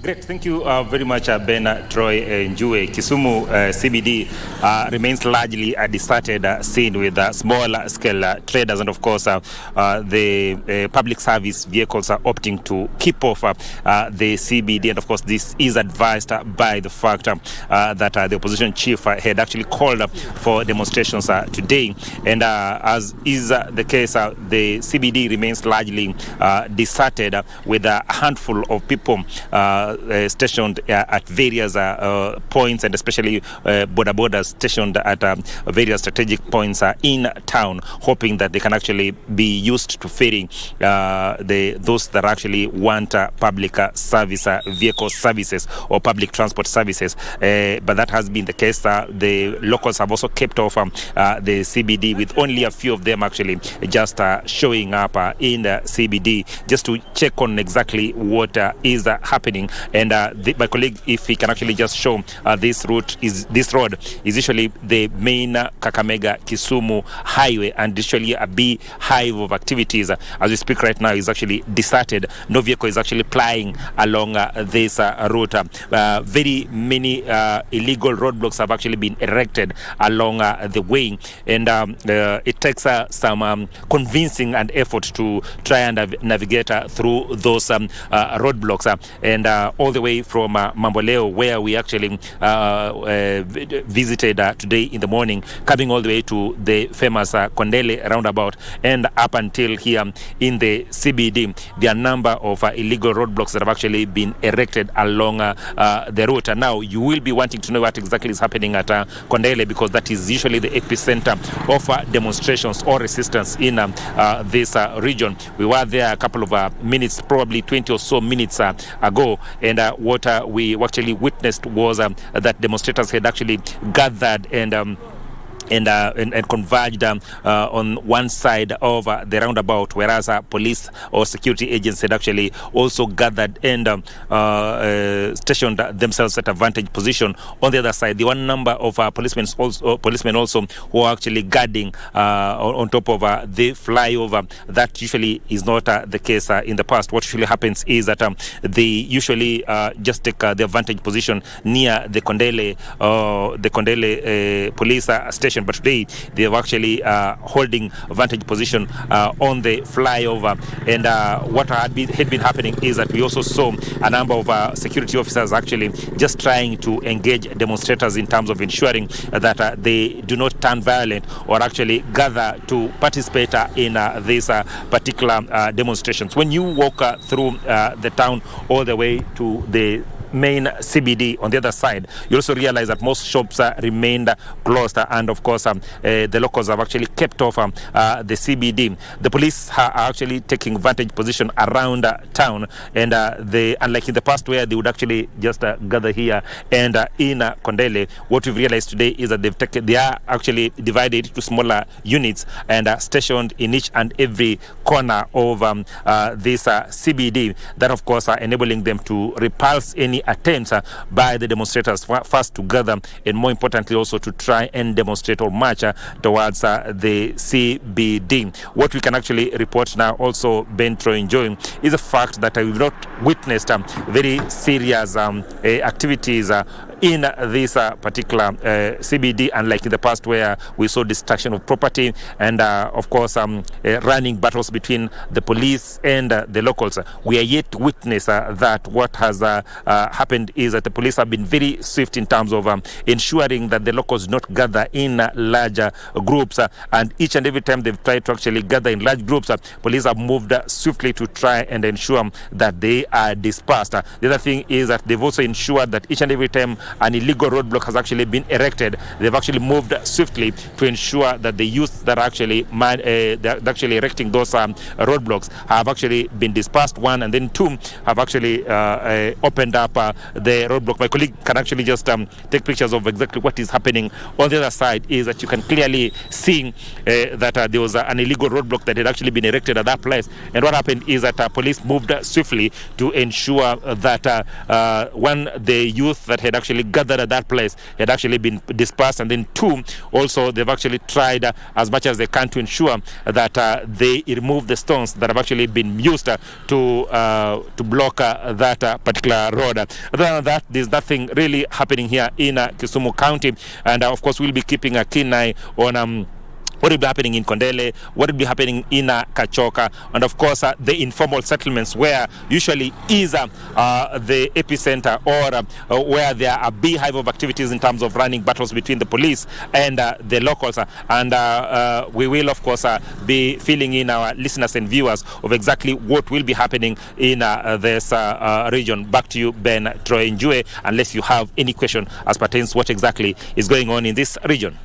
Great, thank you very much, Ben, Troy, Njue. Kisumu CBD remains largely a deserted scene with small-scale traders, and of course, the public service vehicles are opting to keep off the CBD. And of course, this is advised by the fact that the opposition chief had actually called for demonstrations today. And as is the case, the CBD remains largely deserted with a handful of people stationed at various points, and especially border stationed at various strategic points in town, hoping that they can actually be used to ferrying those that actually want public service vehicle services or public transport services. But that has been the case. The locals have also kept off the CBD, with only a few of them actually just showing up in the CBD just to check on exactly what is happening. And my colleague, if he can actually just show this road is usually the main Kakamega Kisumu highway, and usually a big hive of activities. As we speak right now, is actually deserted. No vehicle is actually plying along this route. Very many illegal roadblocks have actually been erected along the way, and it takes some convincing and effort to try and navigate through those roadblocks, and all the way from Mamboleo, where we actually visited today in the morning, coming all the way to the famous Kondele roundabout, and up until here in the CBD. There are a number of illegal roadblocks that have actually been erected along the route. And now you will be wanting to know what exactly is happening at Kondele, because that is usually the epicenter of demonstrations or resistance in this region. We were there a couple of minutes, probably 20 or so minutes ago, and what we actually witnessed was that demonstrators had actually gathered and converged on one side of the roundabout, whereas police or security agents had actually also gathered and stationed themselves at a vantage position on the other side. The one number of policemen also who are actually guarding on top of the flyover. That usually is not the case in the past. What usually happens is that they usually just take their vantage position near the Kondele police station. But today they are actually holding a vantage position on the flyover. And what had been happening is that we also saw a number of security officers actually just trying to engage demonstrators in terms of ensuring that they do not turn violent or actually gather to participate in these particular demonstrations. When you walk through the town all the way to the main CBD on the other side, you also realize that most shops remained closed, and of course the locals have actually kept off the CBD. The police are actually taking vantage position around town, and unlike in the past where they would actually just gather here and in Kondele, what we've realized today is that they are actually divided into smaller units and stationed in each and every corner of this CBD. That of course are enabling them to repulse any attempts by the demonstrators first to gather, and more importantly also to try and demonstrate or march towards the CBD. What we can actually report now also, Ben, Troy, enjoying, is the fact that we've not witnessed very serious activities in this particular CBD, unlike in the past where we saw destruction of property and of course running battles between the police and the locals. We are yet to witness that. What has happened is that the police have been very swift in terms of ensuring that the locals do not gather in larger groups, and each and every time they've tried to actually gather in large groups, police have moved swiftly to try and ensure that they are dispersed. The other thing is that they've also ensured that each and every time an illegal roadblock has actually been erected, they've actually moved swiftly to ensure that the youth that are actually erecting those roadblocks have actually been dispersed, one, and then two, have actually opened up the roadblock. My colleague can actually just take pictures of exactly what is happening on the other side. Is that you can clearly see that there was an illegal roadblock that had actually been erected at that place, and what happened is that police moved swiftly to ensure that when the youth that had actually actually gathered at that place had actually been dispersed. And then 2, also they've actually tried as much as they can to ensure that they remove the stones that have actually been used to block that particular road. Other than that, there's nothing really happening here in Kisumu County, and of course we'll be keeping a keen eye on what will be happening in Kondele, what will be happening in Kachoka, and of course the informal settlements where usually is the epicenter, or where there are a beehive of activities in terms of running battles between the police and the locals. And we will of course be filling in our listeners and viewers of exactly what will be happening in this region. Back to you, Ben Troy Njue, unless you have any question as pertains what exactly is going on in this region.